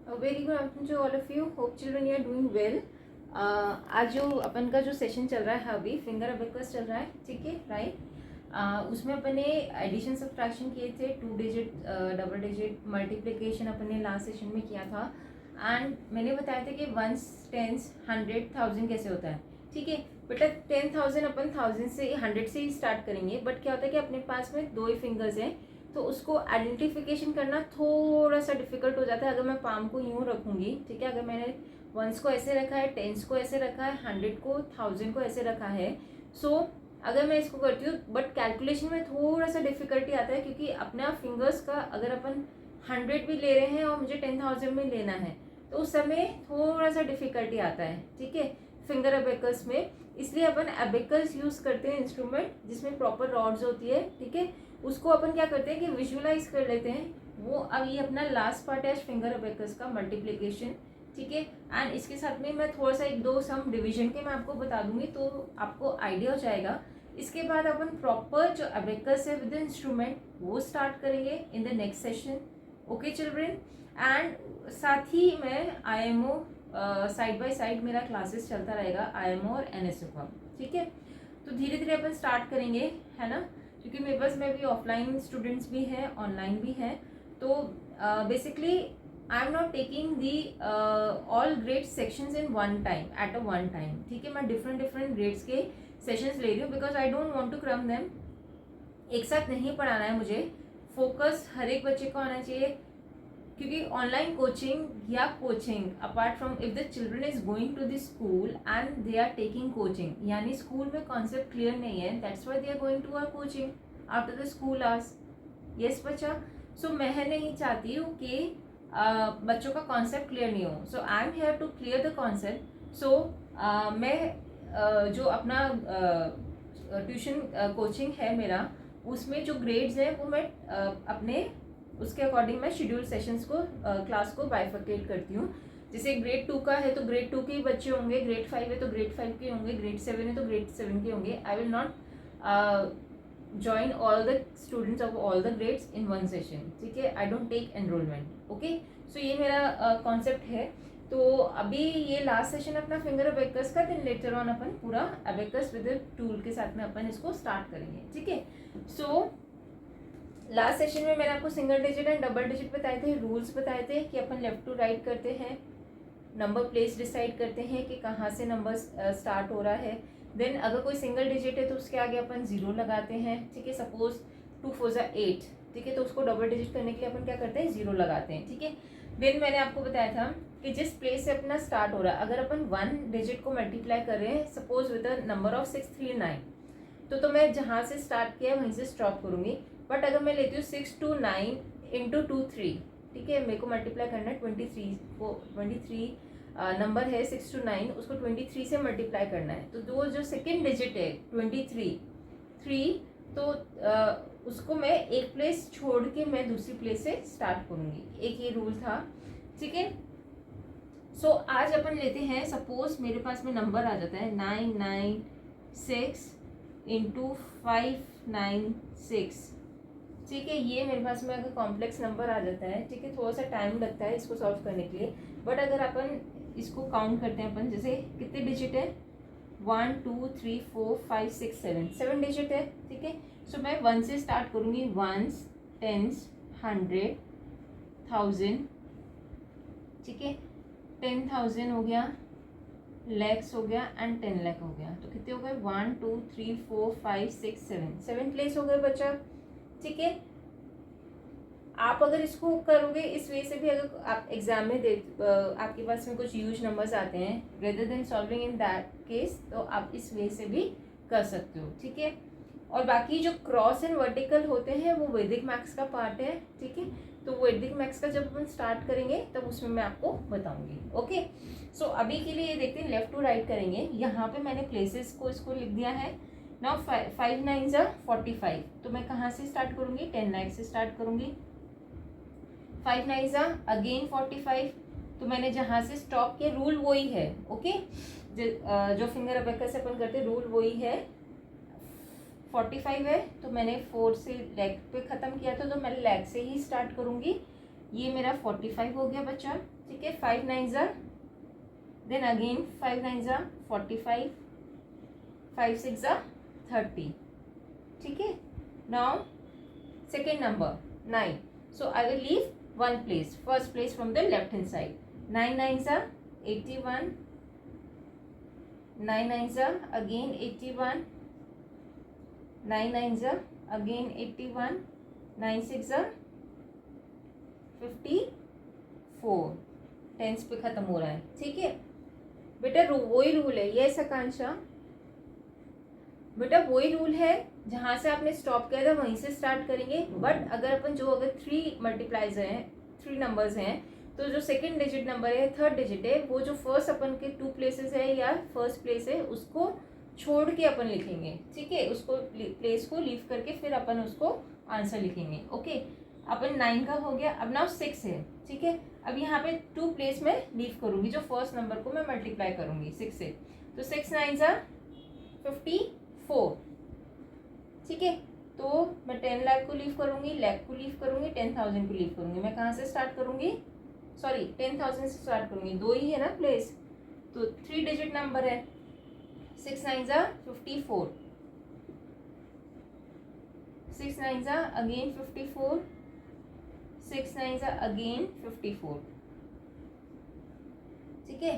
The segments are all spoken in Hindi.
A very good afternoon to all of you. Hope children you are doing well. आज जो अपन का जो सेशन चल रहा है अभी फिंगर अबेकस चल रहा है, ठीक है, राइट। उसमें अपन ने एडिशन सब्ट्रैक्शन किए थे, 2 डिजिट, डबल डिजिट, मल्टीप्लिकेशन अपन ने लास्ट सेशन में किया था। एंड मैंने बताया था कि 1s, 10s, 100, 1000 कैसे होता है, ठीक है। बेटा 10,000 अपन 1000 से 100 से ही स्टार्ट करेंगे, बट क्या होता है कि अपने पास में 2 ही फिंगर्स हैं, तो उसको आइडेंटिफिकेशन करना थोड़ा सा डिफिकल्ट हो जाता है। अगर मैं पाम को यूँ रखूँगी, ठीक है, अगर मैंने 1s को ऐसे रखा है, 10s को ऐसे रखा है, 100 को, 1000 को ऐसे रखा है, सो अगर मैं इसको करती हूँ, बट कैलकुलेशन में थोड़ा सा डिफिकल्टी आता है, क्योंकि अपना फिंगर्स का अगर अपन 100 भी ले रहे हैं और मुझे 10,000 में लेना है, तो उस समय थोड़ा सा डिफिकल्टी आता है, ठीक है, फिंगर अबेकस में। इसलिए अपन अबेकस यूज़ करते हैं इंस्ट्रूमेंट जिसमें प्रॉपर रॉड्स होती है, ठीक है। उसको अपन क्या करते हैं कि विजुअलाइज कर लेते हैं। वो अब ये अपना लास्ट पार्ट है फिंगर अबेकस का, मल्टीप्लिकेशन, ठीक है। एंड इसके साथ में मैं थोड़ा सा 1-2 सम डिवीजन के मैं आपको बता दूंगी, तो आपको आइडिया हो जाएगा। इसके बाद अपन प्रॉपर जो अबेकस है विद इंस्ट्रूमेंट वो स्टार्ट करेंगे in the next session, okay children. And साथ ही मैं IMO साइड बाय साइड मेरा क्लासेस चलता रहेगा, IMO और NSO का, ठीक है। तो धीरे धीरे अपन स्टार्ट करेंगे, है ना, क्योंकि मेरे पास में भी ऑफलाइन स्टूडेंट्स भी हैं, ऑनलाइन भी हैं। तो basically I am not taking the all grade sections in one time, at a one time, ठीक है। मैं डिफरेंट डिफरेंट ग्रेड्स के सेशंस ले रही हूँ, because I don't want to cram them. एक साथ नहीं पढ़ाना है मुझे, फोकस हर एक बच्चे को आना चाहिए। क्योंकि ऑनलाइन कोचिंग या coaching apart from, if the children is going to the school and they are taking coaching, यानी स्कूल में कॉन्सेप्ट क्लियर नहीं है, that's why they are going to our coaching after the school hours. Yes बच्चा, सो मैं नहीं चाहती हूँ कि बच्चों का कॉन्सेप्ट क्लियर नहीं हो, so I am here to clear the concept. So मैं जो अपना ट्यूशन कोचिंग है मेरा, उसमें जो ग्रेड्स हैं वो मैं अपने उसके अकॉर्डिंग मैं शेड्यूल सेशंस को, क्लास को बाइफर्केट करती हूँ। जैसे ग्रेड 2 का है तो ग्रेड 2 के ही बच्चे होंगे, ग्रेड 5 है तो ग्रेड 5 के होंगे, ग्रेड 7 है तो ग्रेड 7 के होंगे। I will not join all the students of all the grades in one session, ठीक है। I don't take enrollment, okay। so ये मेरा कॉन्सेप्ट है। तो अभी ये लास्ट सेशन अपना फिंगर अबेकस का, देन लेटर ऑन अपन पूरा अबेकस विद टूल के साथ में अपन इसको स्टार्ट करेंगे, ठीक है। सो लास्ट सेशन में मैंने आपको single digit and double digit बताए थे, रूल्स बताए थे कि अपन लेफ्ट टू राइट करते हैं, नंबर प्लेस डिसाइड करते हैं कि कहाँ से नंबर स्टार्ट हो रहा है। देन अगर कोई सिंगल डिजिट है तो उसके आगे अपन 0 लगाते हैं, ठीक है। सपोज 2 4 जा 8, ठीक है, तो उसको डबल डिजिट करने के लिए अपन क्या करते हैं, 0 लगाते हैं, ठीक है। देन मैंने आपको बताया था कि जिस प्लेस से अपना स्टार्ट हो रहा है, अगर अपन 1 डिजिट को मल्टीप्लाई कर रहे हैं, suppose with the number of 639, तो मैं जहाँ से स्टार्ट किया वहीं से स्टॉप करूँगी। बट अगर मैं लेती हूँ 6 2 9 इंटू 2 3, ठीक है, मेरे को मल्टीप्लाई करना है 23 को, 23 नंबर है 6 to 9, उसको 23 से मल्टीप्लाई करना है। तो वो जो सेकेंड डिजिट है 23, तो उसको मैं एक प्लेस छोड़ के मैं दूसरी प्लेस से स्टार्ट करूँगी, एक ये रूल था, ठीक है। सो आज अपन लेते हैं, सपोज मेरे पास में नंबर आ जाता है 996 इंटू 596, ठीक है। ये मेरे पास में अगर कॉम्प्लेक्स नंबर आ जाता है, ठीक है, थोड़ा सा टाइम लगता है इसको सॉल्व करने के लिए। बट अगर अपन इसको काउंट करते हैं अपन, जैसे कितने डिजिट है, 1 2 3 4 5 6 7 डिजिट है, ठीक है। सो मैं 1 से स्टार्ट करूँगी, 1s 10s 100 1000, ठीक है, 10,000 हो गया, लैक्स हो गया एंड 10 लाख हो गया। तो कितने हो गए, 1 2 3 4 5 6 7 प्लेस हो गए बच्चा, ठीक है। आप अगर इसको करोगे इस वे से भी, अगर आप एग्जाम में आपके पास में कुछ ह्यूज नंबर्स आते हैं, rather than solving in that case, तो आप इस वे से भी कर सकते हो, ठीक है। और बाकी जो क्रॉस एंड वर्टिकल होते हैं वो वैदिक मैथ्स का पार्ट है, ठीक है। तो वैदिक मैथ्स का जब हम स्टार्ट करेंगे तब उसमें मैं आपको बताऊंगी, ओके। सो अभी के लिए ये देखते हैं, लेफ्ट टू राइट करेंगे। यहाँ पे मैंने प्लेसेस को इसको लिख दिया है। नाउ 5 9s are 45, तो मैं कहाँ से स्टार्ट करूँगी, 10 लाख से स्टार्ट करूँगी। 5 9s are अगेन 45, तो मैंने जहाँ से स्टॉप किया, रूल वही है, ओके। जो फिंगर अबेकस से अपन करते रूल वही है। 45 है तो मैंने 4 से लेग पे ख़त्म किया था, तो मैं लेग से ही स्टार्ट करूँगी। ये मेरा 45 हो गया बच्चा, ठीक है। 5 9 ज़ा, देन अगेन 5 9 ज़ा 45, 5 6 ज़ा 30, ठीक है। Now second number 9, so I will leave one place, first place from the left hand side. 9 9 ज़ा 81, 9 9 ज़ा again 81, 9 9 ज़ा again 81, 9 6 ज़ा 54, टेंस पे खत्म हो रहा है, ठीक है बेटा। वही रूल है ये आकांक्षा, बेटा वही रूल है, जहां से आपने स्टॉप किया था वहीं से स्टार्ट करेंगे। बट अगर अपन जो अगर 3 मल्टीप्लाइज हैं, 3 नंबर्स हैं, तो जो सेकंड डिजिट नंबर है, थर्ड डिजिट है, वो जो फर्स्ट अपन के 2 प्लेसेस है या फर्स्ट प्लेस है उसको छोड़ के अपन लिखेंगे, ठीक है। उसको प्लेस को लीव करके फिर अपन उसको आंसर लिखेंगे, ओके। अपन 9 का हो गया, अब नाउ 6 है, ठीक है। अब यहाँ पे 2 प्लेस में लीव करूंगी, जो फर्स्ट नंबर को मैं मल्टीप्लाई करूंगी 6 से, तो 6 9 ज़ा 54, ठीक है। तो मैं 10 लाख को लीव करूंगी, लाख को लीव करूंगी, 10,000 को लीव करूंगी। मैं कहाँ से स्टार्ट करूंगी, सॉरी 10,000 से स्टार्ट करूंगी, 2 ही है ना प्लेस, तो 3 डिजिट नंबर है। 6 9 ज़ा 54, 6 9 ज़ा अगेन 54, 6 9 ज़ा अगेन 54, ठीक है।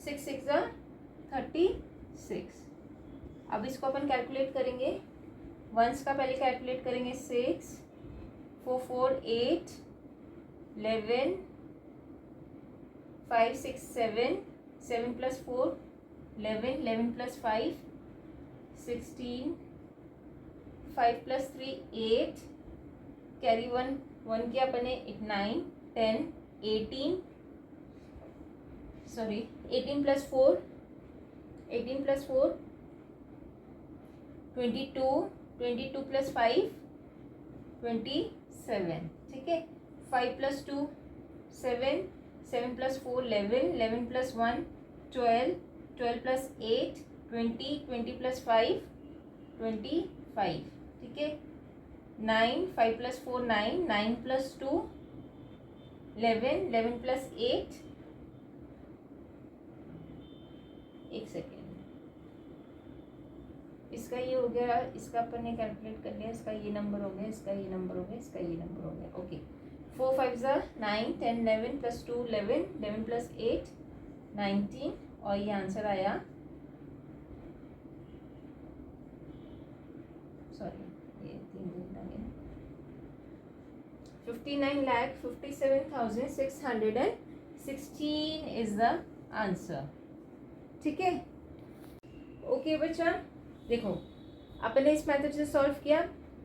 6 6 ज़ा 36। अब इसको अपन कैलकुलेट करेंगे, वंस का पहले कैलकुलेट करेंगे, 6 4 4 8 11 5 6 7 7 प्लस 4 11 11 प्लस 5 16 5 प्लस 3 8, कैरी 1 किया अपने 9 10 18, सॉरी 18 प्लस 4 22 22 प्लस 5 27, ठीक है। 5 plus 2 7 7 plus 4 11 11 plus 1 12 12 plus 8 20 20 plus 5 25, ठीक है। 9 5 प्लस 4 9 9 प्लस 2 11 11 प्लस 8, एक सेकेंड, इसका ये हो गया, इसका अपन ने कैलकुलेट कर लिया, इसका ये नंबर हो गया, इसका ये नंबर हो गया, इसका ये नंबर हो गया, ओके। 4 5 ज़ा 9 10 11 प्लस 2 11 11 प्लस 8 19, और ये आंसर आया, सॉरी ये 3 डिजिट आ गया, 59,57,616 इज द आंसर, ठीक है। ओके बच्चा, देखो अपन ने इस मेथड से सॉल्व किया,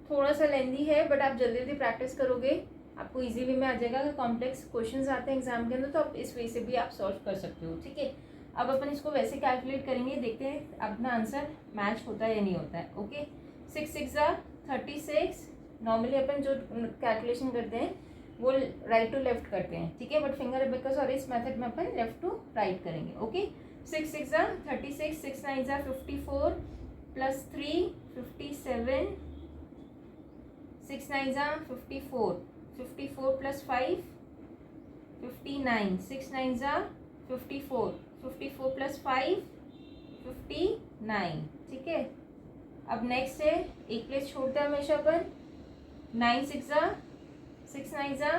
थोड़ा सा लेंदी है बट आप जल्दी जल्दी प्रैक्टिस करोगे, आपको इजी वे में आ जाएगा। अगर कॉम्प्लेक्स क्वेश्चंस आते हैं एग्जाम के अंदर तो आप इस वे से भी आप सॉल्व कर सकते हो, ठीक है। अब अपन इसको वैसे कैलकुलेट करेंगे, देखते हैं अपना आंसर मैच होता है या नहीं होता है, ओके। 6 6 ज़ा 36, नॉर्मली अपन जो कैलकुलेशन करते हैं वो राइट टू लेफ्ट करते हैं, ठीक है, बट फिंगर अबेकस और इस मेथड में अपन लेफ्ट टू राइट करेंगे, ओके। 6 6 ज़ा 36, 6 9 ज़ा 54 प्लस 3 57, 6 9 ज़ा 54 54 प्लस 5 59, 6 9 ज़ा 54 54 प्लस 5 59, ठीक है। अब नेक्स्ट है, एक प्लेस छोड़ते हैं हमेशा अपन, 9 6 ज़ा 6 9 ज़ा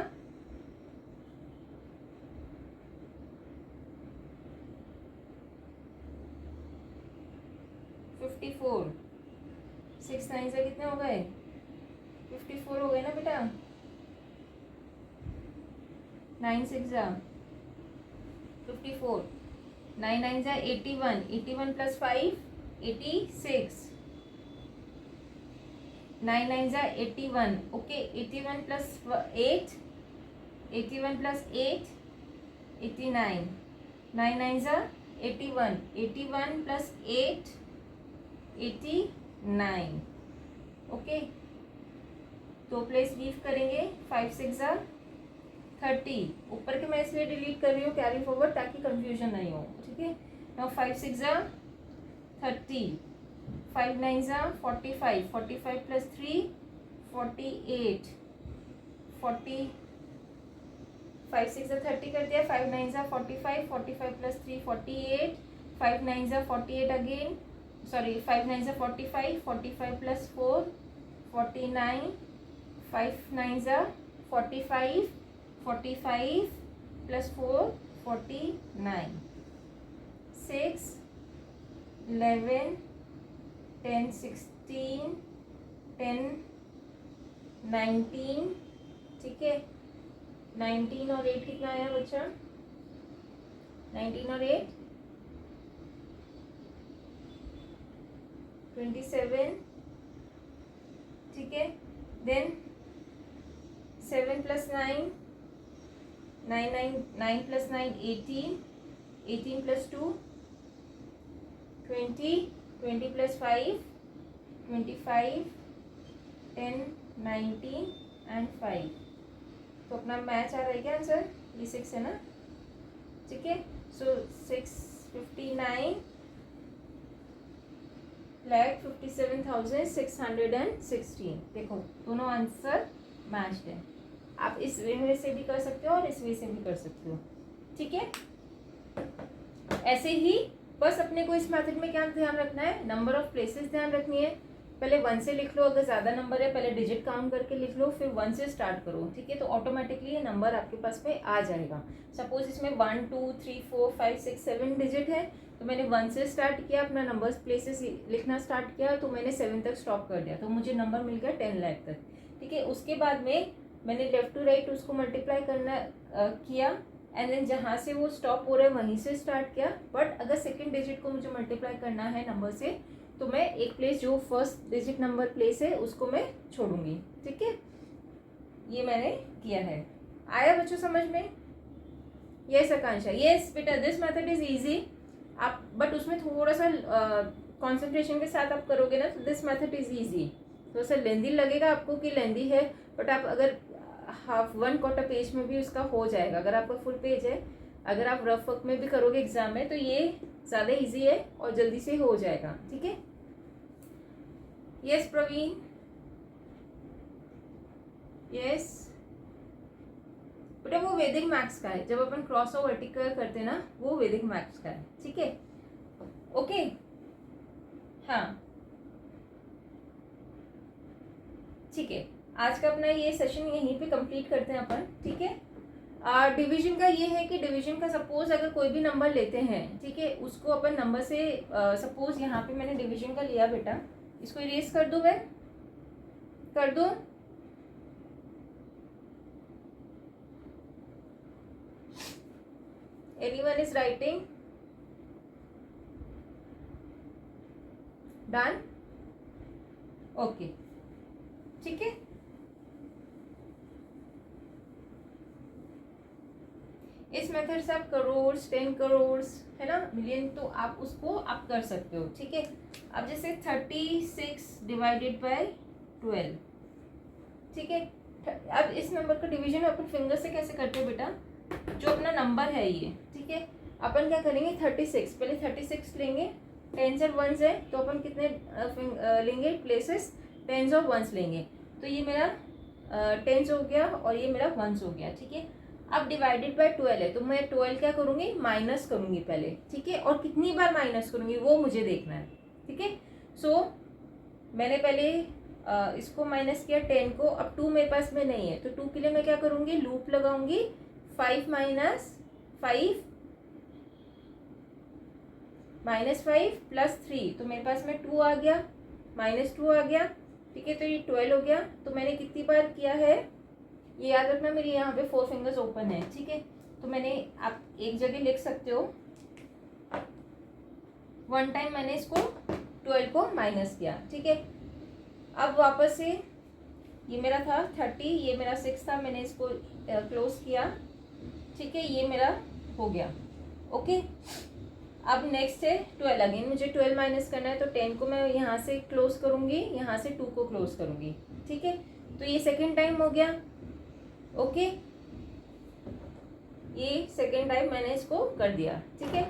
54, 6 9 ज़ा कितने हो गए, 54 हो गए ना बेटा। 9 6 ज़ा 54, 9 9 ज़ा 81, 81 प्लस 5 86, 9 9 ज़ा 81, ओके। 81 प्लस 8 81 प्लस 8 89, 9 9 ज़ा 81, 81 प्लस 8 89, ओके। तो प्लेस लीव करेंगे, 5 6 ज़ा 30, ऊपर के मैं इसलिए डिलीट कर रही हूँ कैरी फॉरवर्ड ताकि कंफ्यूजन नहीं हो, ठीक है। नाउ 5 6 ज़ा 30, 5 9 ज़ा 45, 45 प्लस 3 48, 40 5 6 30 कर दिया, 5 9 45, 45 plus 3 48, 5 9 48 again, sorry 5 9 45, 45 plus 4 49, 5 9 45, 45 plus 4 49, 6 11 10 16 10 19, ठीक है। 19 और 8 कितना आया बच्चा? 19 और 8 27, ठीक है। Then 7 plus 9 9 9 plus 9 18, 18 plus 2 20, 20 plus 5 25, 10 19 and 5। तो अपना मैच आ रहा है क्या आंसर? ये 6 है ना, ठीक है। सो 659 57,616। देखो दोनों आंसर मैच है। आप इस वे से भी कर सकते हो और इस वे से भी कर सकते हो, ठीक है। ऐसे ही बस अपने को इस मेथड में क्या ध्यान रखना है, नंबर ऑफ प्लेसेस ध्यान रखनी है। पहले 1 से लिख लो, अगर ज़्यादा नंबर है पहले डिजिट काउंट करके लिख लो, फिर 1 से स्टार्ट करो, ठीक है। तो ऑटोमेटिकली ये नंबर आपके पास में आ जाएगा। सपोज इसमें 1 2 3 4 5 6 7 डिजिट है, तो मैंने 1 से स्टार्ट किया, अपना नंबर्स प्लेसेस लिखना स्टार्ट किया, तो मैंने 7 तक स्टॉप कर दिया, तो मुझे नंबर मिल गया 10 लाख तक, ठीक है। उसके बाद में मैंने लेफ्ट टू राइट उसको मल्टीप्लाई करना किया, एंड देन जहाँ से वो स्टॉप हो रहा है वहीं से स्टार्ट किया। बट अगर सेकेंड डिजिट को मुझे मल्टीप्लाई करना है नंबर से, तो मैं एक प्लेस जो फर्स्ट डिजिट नंबर प्लेस है उसको मैं छोड़ूंगी, ठीक है। ये मैंने किया है। आया बच्चों समझ में? यस आकांक्षा, यस बेटा, दिस मेथड इज इजी। आप बट उसमें थोड़ा सा कंसंट्रेशन के साथ आप करोगे ना, तो दिस मेथड इज इजी। थोड़ा सा लेंदी लगेगा आपको कि लेंदी है, बट आप अगर हाफ 1/4 पेज में भी उसका हो जाएगा। अगर आपका फुल पेज है, अगर आप रफ वर्क में भी करोगे एग्जाम में, तो ये ज़्यादा इजी है और जल्दी से हो जाएगा, ठीक है। यस प्रवीण, यस बेटा, वो वैदिक मैथ्स का है। जब अपन क्रॉस और वर्टिकल करते हैं ना, वो वैदिक मैथ्स का है, ठीक है। ओके, हाँ ठीक है। आज का अपना ये सेशन यहीं पे कंप्लीट करते हैं अपन, ठीक है। डिवीजन का ये है कि डिवीजन का सपोज अगर कोई भी नंबर लेते हैं, ठीक है, उसको अपन नंबर से सपोज यहाँ पे मैंने डिवीजन का लिया बेटा, इसको इरेज कर दूं, मैं कर दूं? Anyone is writing? Done? Okay, ठीक है। इस मेथड से आप करोड़ 10 करोड़ है ना, मिलियन, तो आप उसको आप कर सकते हो, ठीक है। अब जैसे 36 डिवाइडेड बाय 12, ठीक है। अब इस नंबर का डिवीजन अपन फिंगर से कैसे करते हैं बेटा? जो अपना नंबर है ये, ठीक है, अपन क्या करेंगे, 36 पहले 36 लेंगे, टेंस और वंस है, तो अपन कितने लेंगे प्लेसेस, टेंस और वंस लेंगे। तो ये मेरा टेंस हो गया और ये मेरा वंस हो गया, ठीक है। अब डिवाइडेड बाय 12 है, तो मैं 12 क्या करूँगी, माइनस करूँगी पहले, ठीक है। और कितनी बार माइनस करूँगी वो मुझे देखना है, ठीक है। सो मैंने पहले इसको माइनस किया 10 को, अब 2 मेरे पास में नहीं है, तो 2 के लिए मैं क्या करूँगी, लूप लगाऊंगी, 5 माइनस 5 प्लस 3, तो मेरे पास में 2 आ गया, -2 आ गया, ठीक है। तो ये 12 हो गया। तो मैंने कितनी बार किया है ये याद रखना, मेरी यहाँ पे 4 फिंगर्स ओपन है, ठीक है। तो मैंने, आप एक जगह लिख सकते हो, 1 टाइम मैंने इसको 12 को माइनस किया, ठीक है। अब वापस से ये मेरा था 30, ये मेरा 6 था, मैंने इसको क्लोज किया, ठीक है, ये मेरा हो गया, ओके। अब नेक्स्ट है 12, अगेन मुझे 12 माइनस करना है, तो 10 को मैं यहाँ से क्लोज करूँगी, यहाँ से 2 को क्लोज करूँगी, ठीक है। तो ये सेकेंड टाइम हो गया, ओके, ये सेकेंड टाइम मैंने इसको कर दिया, ठीक है।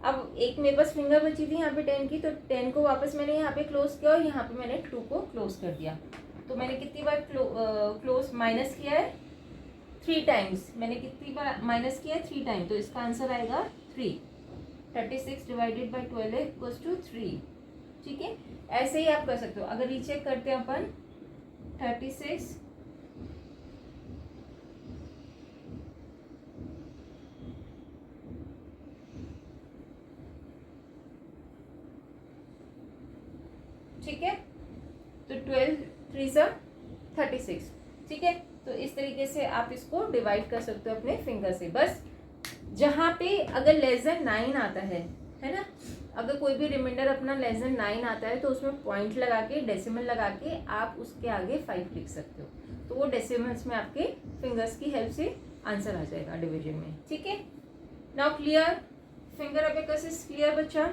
अब एक मेरे पास फिंगर बची थी यहाँ पे 10 की, तो 10 को वापस मैंने यहाँ पे क्लोज किया और यहाँ पे मैंने 2 को क्लोज कर दिया। तो मैंने कितनी बार क्लोज माइनस किया है, 3 टाइम्स, मैंने कितनी बार माइनस किया? 3 टाइम, तो इसका आंसर आएगा 3। 36 डिवाइडेड बाई 12 इक्वल्स टू 3। ठीक है, ऐसे ही आप कर सकते हो। अगर रीचेक करते हैं अपन 36 ठीक है, तो 12 3 सा 36। ठीक है, तो इस तरीके से आप इसको डिवाइड कर सकते हो अपने फिंगर से। बस जहाँ पे अगर लेस देन 9 आता है ना, अगर कोई भी रिमाइंडर अपना लेस देन 9 आता है तो उसमें पॉइंट लगा के, डेसिमल लगा के आप उसके आगे 5 लिख सकते हो, तो वो डेसिमल्स में आपके फिंगर्स की हेल्प से आंसर आ जाएगा डिवीजन में। ठीक है, now clear, finger abacus is clear बच्चा।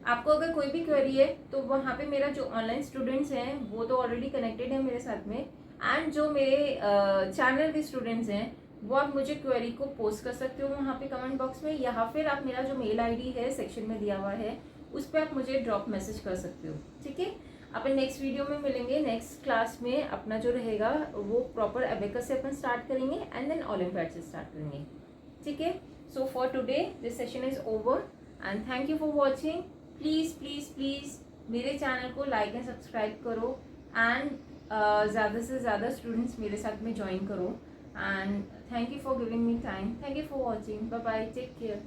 आपको अगर कोई भी क्वेरी है तो वहाँ पे मेरा जो ऑनलाइन स्टूडेंट्स हैं वो तो ऑलरेडी कनेक्टेड है मेरे साथ में, एंड जो मेरे चैनल के स्टूडेंट्स हैं वो आप मुझे क्वेरी को पोस्ट कर सकते हो वहाँ पे कमेंट बॉक्स में, या फिर आप मेरा जो मेल आईडी है सेक्शन में दिया हुआ है उस पर आप मुझे ड्रॉप मैसेज कर सकते हो। ठीक है, अपन नेक्स्ट वीडियो में मिलेंगे। नेक्स्ट क्लास में अपना जो रहेगा वो प्रॉपर अबेकस से अपन स्टार्ट करेंगे एंड देन ओलंपियाड से स्टार्ट करेंगे। ठीक है, so for today this session is over and thank you for watching. Please please please मेरे चैनल को लाइक एंड सब्सक्राइब करो, एंड ज़्यादा से ज़्यादा स्टूडेंट्स मेरे साथ में ज्वाइन करो, and thank you for giving me time. Thank you for watching, bye bye, take care.